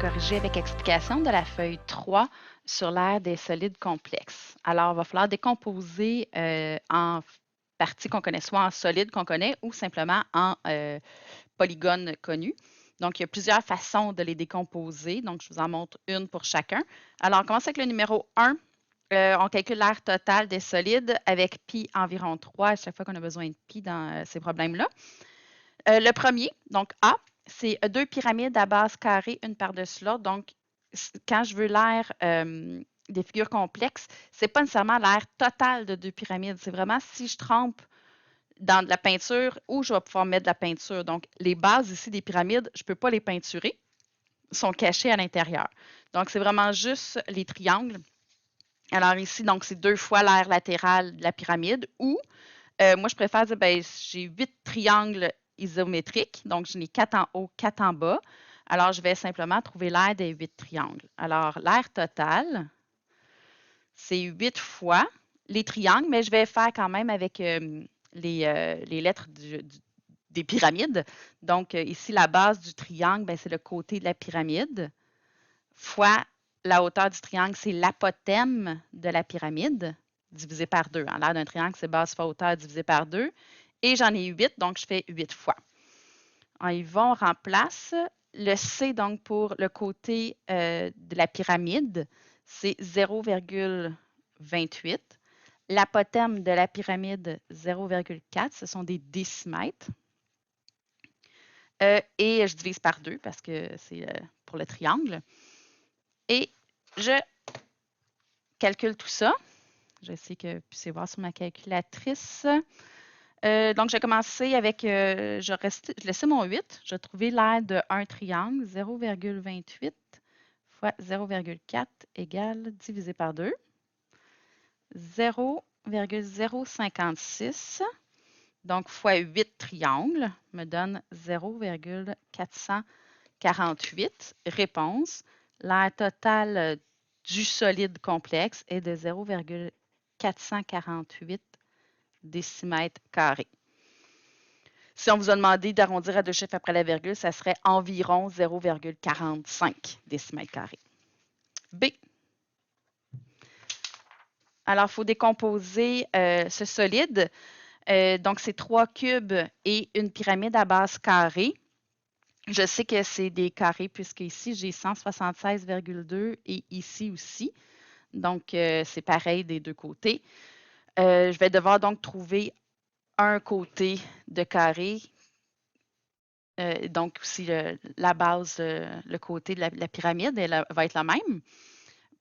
corriger avec explication de la feuille 3 sur l'aire des solides complexes. Alors, il va falloir décomposer en parties qu'on connaît, soit en solides qu'on connaît ou simplement en polygones connus. Donc, il y a plusieurs façons de les décomposer. Donc, je vous en montre une pour chacun. Alors, on commence avec le numéro 1. On calcule l'aire totale des solides avec pi environ 3 à chaque fois qu'on a besoin de pi dans ces problèmes-là. Le premier, donc A, c'est deux pyramides à base carrée, une par-dessus l'autre. Donc, quand je veux l'aire des figures complexes, ce n'est pas nécessairement l'aire totale de deux pyramides. C'est vraiment si je trempe dans de la peinture où je vais pouvoir mettre de la peinture. Donc, les bases ici des pyramides, je ne peux pas les peinturer, sont cachées à l'intérieur. Donc, c'est vraiment juste les triangles. Alors ici, donc, c'est 2 fois l'aire latérale de la pyramide ou, moi, je préfère dire, ben, j'ai 8 triangles isométriques, donc j'en ai 4 en haut, 4 en bas. Alors, je vais simplement trouver l'aire des 8 triangles. Alors, l'aire totale, c'est 8 fois les triangles, mais je vais faire quand même avec les lettres des pyramides. Donc, ici, la base du triangle, ben, c'est le côté de la pyramide, fois la hauteur du triangle, c'est l'apothème de la pyramide, divisé par 2. En l'air d'un triangle, c'est base fois hauteur divisé par 2. Et j'en ai 8, donc je fais 8 fois. En y va, on remplace le C, donc pour le côté de la pyramide, c'est 0,28. L'apothème de la pyramide, 0,4. Ce sont des décimètres. Et je divise par 2 parce que c'est pour le triangle. Et je calcule tout ça. Je vais essayer que vous puissiez voir sur ma calculatrice. Donc, j'ai commencé avec, je laissais mon 8. Je trouvais l'aire de un triangle, 0,28 fois 0,4 égale divisé par 2. 0,056. Donc, fois 8 triangles me donne 0,448. Réponse, l'aire totale du solide complexe est de 0,448 décimètres carrés. Si on vous a demandé d'arrondir à deux chiffres après la virgule, ça serait environ 0,45 décimètres carrés. B. Alors, il faut décomposer ce solide. Donc, c'est 3 cubes et une pyramide à base carrée. Je sais que c'est des carrés puisque ici, j'ai 176,2 et ici aussi. Donc, c'est pareil des deux côtés. Je vais devoir donc trouver un côté de carré. Donc, aussi, la base, le côté de la pyramide, elle va être la même.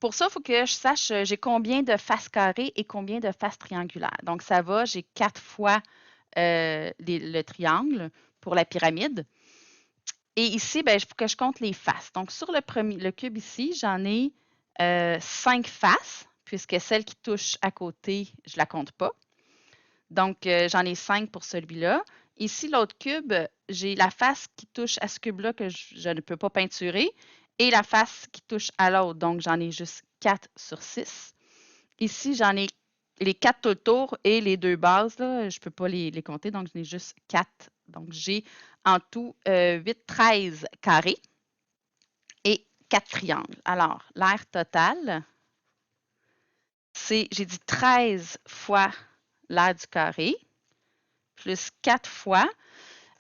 Pour ça, il faut que je sache j'ai combien de faces carrées et combien de faces triangulaires. Donc, ça va, j'ai 4 fois le triangle pour la pyramide. Et ici, ben, il faut que je compte les faces. Donc, sur le cube ici, j'en ai 5 faces, puisque celle qui touche à côté, je ne la compte pas. Donc, j'en ai 5 pour celui-là. Ici, l'autre cube, j'ai la face qui touche à ce cube-là que je ne peux pas peinturer et la face qui touche à l'autre. Donc, j'en ai juste 4 sur 6. Ici, j'en ai les 4 tout le tour et les 2 bases, là, je ne peux pas les compter, donc j'en ai juste 4. Donc, j'ai en tout 8, 13 carrés et 4 triangles. Alors, l'aire totale, c'est, j'ai dit 13 fois l'aire du carré, plus 4 fois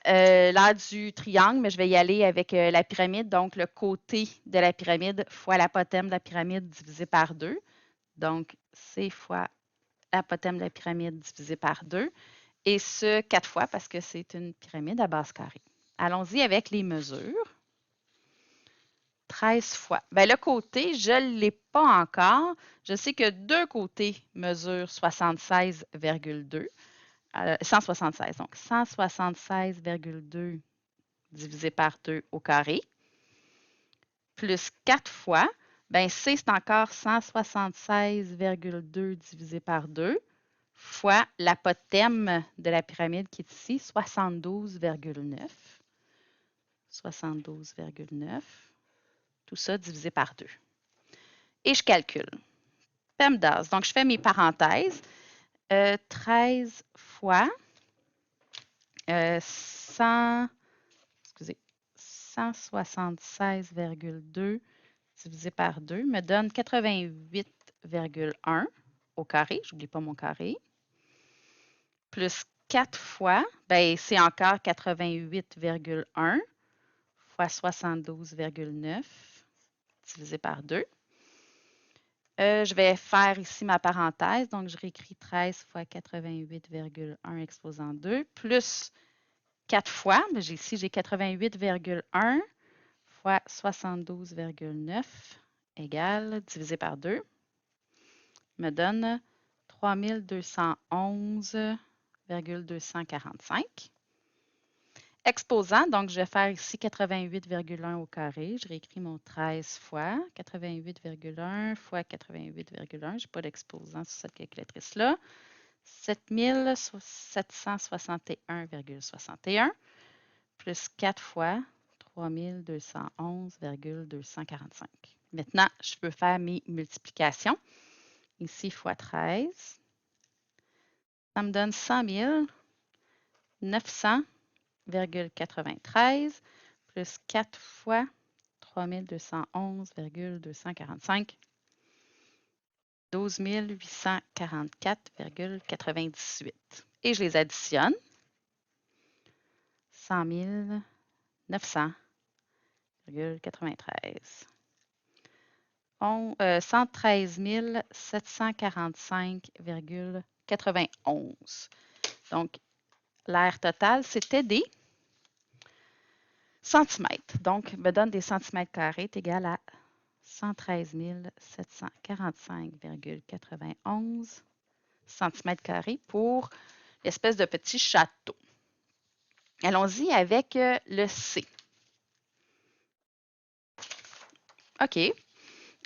l'aire du triangle, mais je vais y aller avec la pyramide, donc le côté de la pyramide fois l'apothème de la pyramide divisé par 2. Donc, C fois l'apothème de la pyramide divisé par 2. Et ce, 4 fois parce que c'est une pyramide à base carrée. Allons-y avec les mesures. 13 fois. Bien, le côté, je ne l'ai pas encore. Je sais que deux côtés mesurent 76,2. 176. Donc, 176,2 divisé par 2 au carré. Plus 4 fois. Bien, C, c'est encore 176,2 divisé par 2 fois l'apothème de la pyramide qui est ici, 72,9. 72,9. Tout ça divisé par 2. Et je calcule. PEMDAS. Donc, je fais mes parenthèses. 13 fois 100, excusez, 176,2 divisé par 2 me donne 88,1 au carré. J'oublie pas mon carré. Plus 4 fois, ben, c'est encore 88,1 fois 72,9 divisé par 2. Je vais faire ici ma parenthèse, donc je réécris 13 fois 88,1 exposant 2, plus 4 fois, ici j'ai 88,1 fois 72,9 égale divisé par 2, me donne 3211,245. Exposant, donc je vais faire ici 88,1 au carré. Je réécris mon 13 fois 88,1 fois 88,1. Je n'ai pas d'exposant sur cette calculatrice-là. 7761,61 plus 4 fois 3211,245. Maintenant, je peux faire mes multiplications. Ici, fois 13. Ça me donne 100 900,93 plus 4 fois 3211,245, 12 844,98. Et je les additionne. 100 900,93. 113 745,91. Donc, l'aire totale, c'était des centimètres. Donc, me donne des centimètres carrés est égal à 113 745,91 centimètres carrés pour l'espèce de petit château. Allons-y avec le C. OK.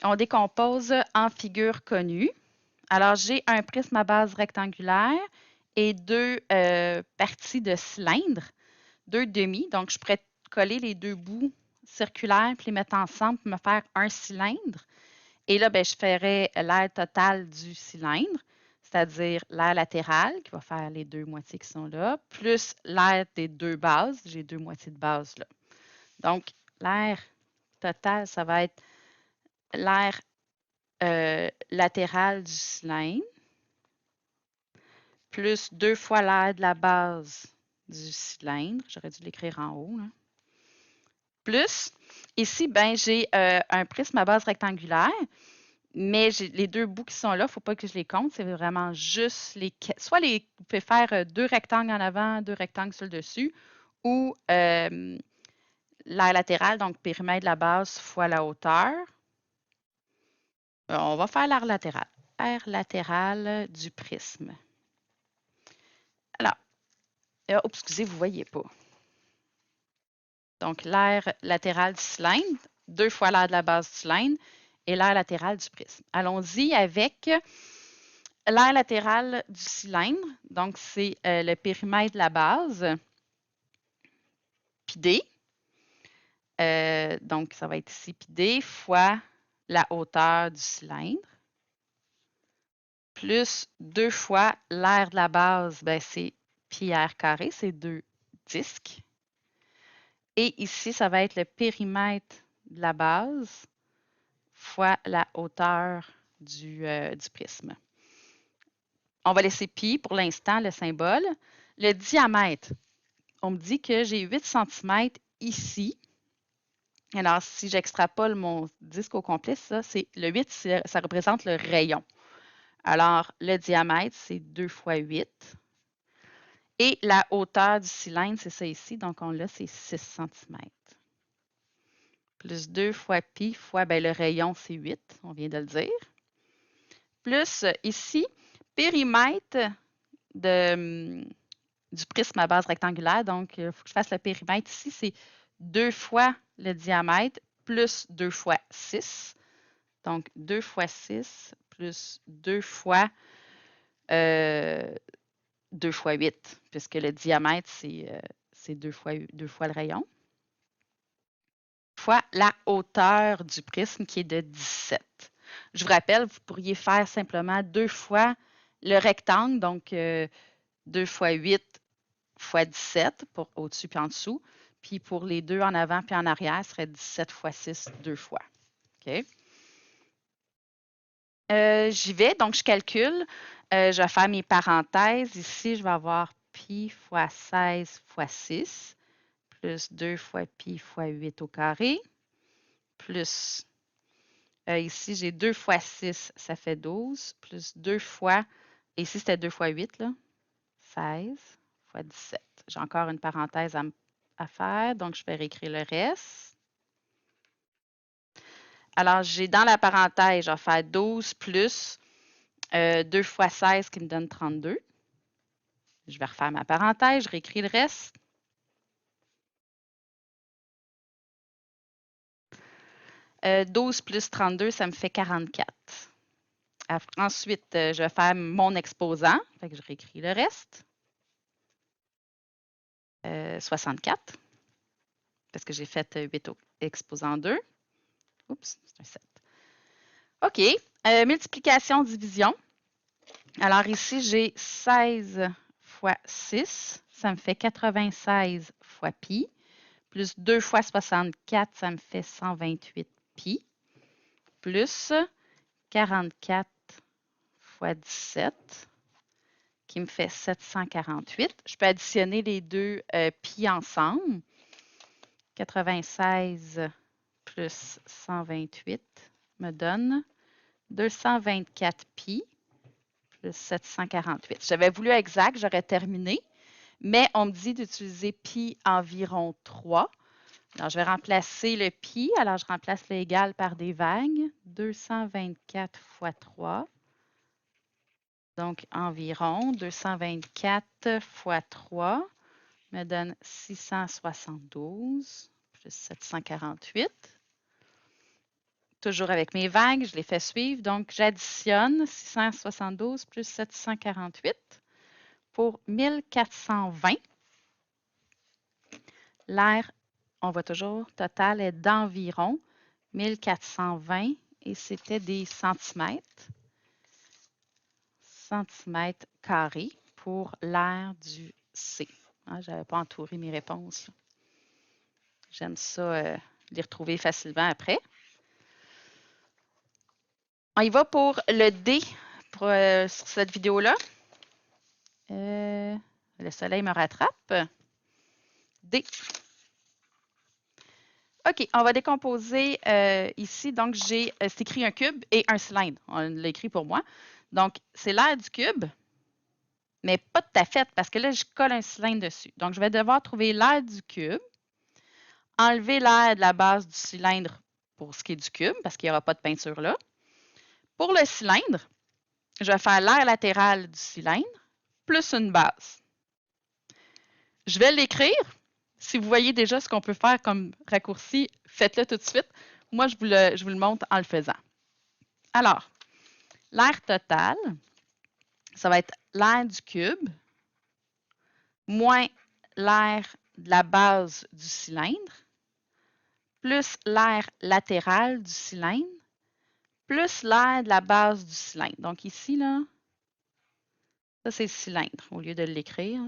On décompose en figures connues. Alors, j'ai un prisme à base rectangulaire et deux parties de cylindre, deux demi. Donc, je pourrais coller les deux bouts circulaires puis les mettre ensemble pour me faire un cylindre. Et là, ben, je ferai l'aire totale du cylindre, c'est-à-dire l'aire latérale qui va faire les deux moitiés qui sont là, plus l'aire des deux bases. J'ai deux moitiés de base là. Donc, l'aire totale, ça va être l'aire latérale du cylindre, plus 2 fois l'aire de la base du cylindre. J'aurais dû l'écrire en haut. Là. Plus, ici, ben, j'ai un prisme à base rectangulaire, mais les deux bouts qui sont là, il ne faut pas que je les compte. C'est vraiment juste les... Soit vous pouvez faire deux rectangles en avant, deux rectangles sur le dessus, ou l'aire latérale, donc périmètre de la base fois la hauteur. On va faire l'aire latérale. L'aire latérale du prisme. Alors, excusez, vous ne voyez pas. Donc, l'aire latérale du cylindre, 2 fois l'aire de la base du cylindre et l'aire latérale du prisme. Allons-y avec l'aire latérale du cylindre. Donc, c'est le périmètre de la base, pi d. Donc, ça va être ici pi d fois la hauteur du cylindre, plus 2 fois l'aire de la base, ben, c'est pi r carré, c'est 2 disques. Et ici, ça va être le périmètre de la base fois la hauteur du prisme. On va laisser pi pour l'instant, le symbole. Le diamètre, on me dit que j'ai 8 cm ici. Alors, si j'extrapole mon disque au complet, ça, c'est le 8, ça représente le rayon. Alors, le diamètre, c'est 2 fois 8. Et la hauteur du cylindre, c'est ça ici. Donc, on l'a, c'est 6 cm. Plus 2 fois pi fois, ben, le rayon, c'est 8. On vient de le dire. Plus, ici, périmètre du prisme à base rectangulaire. Donc, il faut que je fasse le périmètre ici. C'est 2 fois le diamètre plus 2 fois 6. Donc, 2 fois 6 plus 2 fois 8, puisque le diamètre, c'est 2 fois le rayon, fois la hauteur du prisme qui est de 17. Je vous rappelle, vous pourriez faire simplement 2 fois le rectangle, donc 2 fois 8 fois 17 pour au-dessus puis en dessous, Puis pour les deux en avant puis en arrière, ce serait 17 fois 6 deux fois. OK? J'y vais, donc je calcule. Je vais faire mes parenthèses. Ici, je vais avoir pi fois 16 fois 6, plus 2 fois pi fois 8 au carré, plus, ici, j'ai 2 fois 6, ça fait 12, plus 2 fois, ici, c'était 2 fois 8, là, 16 fois 17. J'ai encore une parenthèse à faire, donc je vais réécrire le reste. Alors, j'ai dans la parenthèse, je vais faire 12 plus 2 fois 16 qui me donne 32. Je vais refaire ma parenthèse, je réécris le reste. « 12 plus 32, ça me fait 44. Ensuite, je vais faire mon exposant. Fait que je réécris le reste. 64, parce que j'ai fait 8 exposant 2. Oups, c'est un 7. OK. Multiplication, division. Alors ici, j'ai 16 fois 6. Ça me fait 96 fois pi. Plus 2 fois 64, ça me fait 128 pi. Plus 44 fois 17, qui me fait 748. Je peux additionner les deux pi ensemble. 96 plus 128 me donne 224 pi plus 748. J'avais voulu exact, j'aurais terminé, mais on me dit d'utiliser pi environ 3. Alors, je vais remplacer le pi. Alors, je remplace l'égal par des vagues. 224 fois 3. Donc, environ 224 fois 3 me donne 672 plus 748. Toujours avec mes vagues, je les fais suivre. Donc, j'additionne 672 plus 748 pour 1420. L'air, on voit toujours, total est d'environ 1420 et c'était des centimètres. Centimètres carrés pour l'aire du C. Hein, je n'avais pas entouré mes réponses. J'aime ça les retrouver facilement après. On y va pour le D sur cette vidéo-là. Le soleil me rattrape. D. OK, on va décomposer ici. Donc, c'est écrit un cube et un cylindre. On l'a écrit pour moi. Donc, c'est l'aire du cube, mais pas tout à fait parce que là, je colle un cylindre dessus. Donc, je vais devoir trouver l'aire du cube, enlever l'aire de la base du cylindre pour ce qui est du cube parce qu'il n'y aura pas de peinture là. Pour le cylindre, je vais faire l'aire latérale du cylindre plus une base. Je vais l'écrire. Si vous voyez déjà ce qu'on peut faire comme raccourci, faites-le tout de suite. Moi, je vous le montre en le faisant. Alors, l'aire totale, ça va être l'aire du cube moins l'aire de la base du cylindre plus l'aire latérale du cylindre plus l'aire de la base du cylindre. Donc ici, là, ça c'est le cylindre au lieu de l'écrire.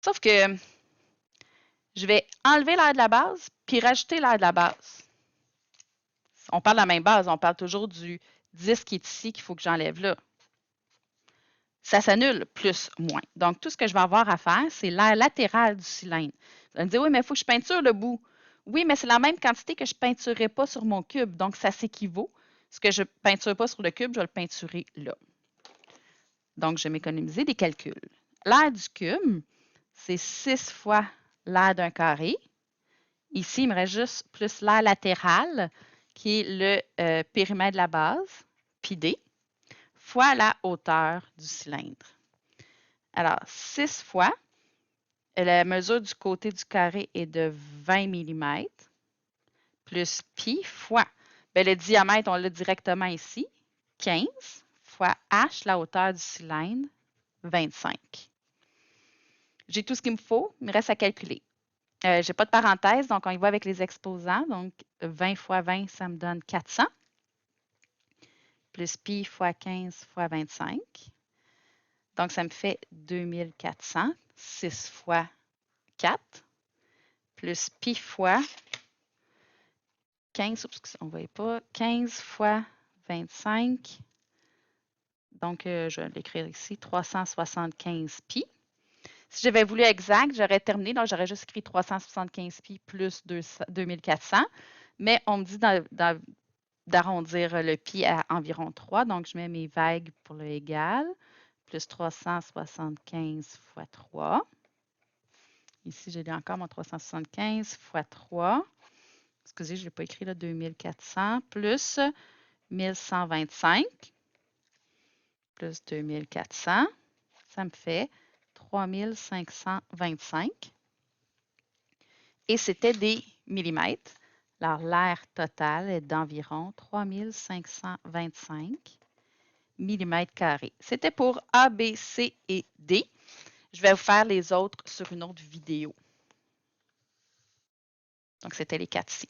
Sauf que je vais enlever l'aire de la base puis rajouter l'aire de la base. On parle de la même base, on parle toujours du 10 qui est ici qu'il faut que j'enlève là. Ça s'annule plus, moins. Donc, tout ce que je vais avoir à faire, c'est l'aire latérale du cylindre. Vous allez me dire, oui, mais il faut que je peinture le bout. Oui, mais c'est la même quantité que je ne peinturerai pas sur mon cube. Donc, ça s'équivaut. Ce que je ne peinture pas sur le cube, je vais le peinturer là. Donc, je vais m'économiser des calculs. L'aire du cube, c'est 6 fois l'aire d'un carré. Ici, il me reste juste plus l'aire latérale, qui est le périmètre de la base, pi d, fois la hauteur du cylindre. Alors, 6 fois, la mesure du côté du carré est de 20 mm, plus pi fois, le diamètre, on l'a directement ici, 15, fois h, la hauteur du cylindre, 25. J'ai tout ce qu'il me faut, il me reste à calculer. Je n'ai pas de parenthèse, donc on y va avec les exposants. Donc, 20 fois 20, ça me donne 400. Plus pi fois 15 fois 25. Donc, ça me fait 2400. 6 fois 4 plus pi fois 15, oups, on ne voyait pas, 15 fois 25. Donc, je vais l'écrire ici, 375 pi. Si j'avais voulu exact, j'aurais terminé, donc j'aurais juste écrit 375 pi plus 2400. Mais on me dit d'arrondir le pi à environ 3, donc je mets mes vagues pour le égal, plus 375 fois 3. Ici, j'ai encore mon 375 fois 3. Excusez, je ne l'ai pas écrit là, 2400 plus 1125 plus 2400. Ça me fait 3525. Et c'était des millimètres. Alors, l'air total est d'environ 3525 millimètres carrés. C'était pour A, B, C et D. Je vais vous faire les autres sur une autre vidéo. Donc, c'était les 4 ici.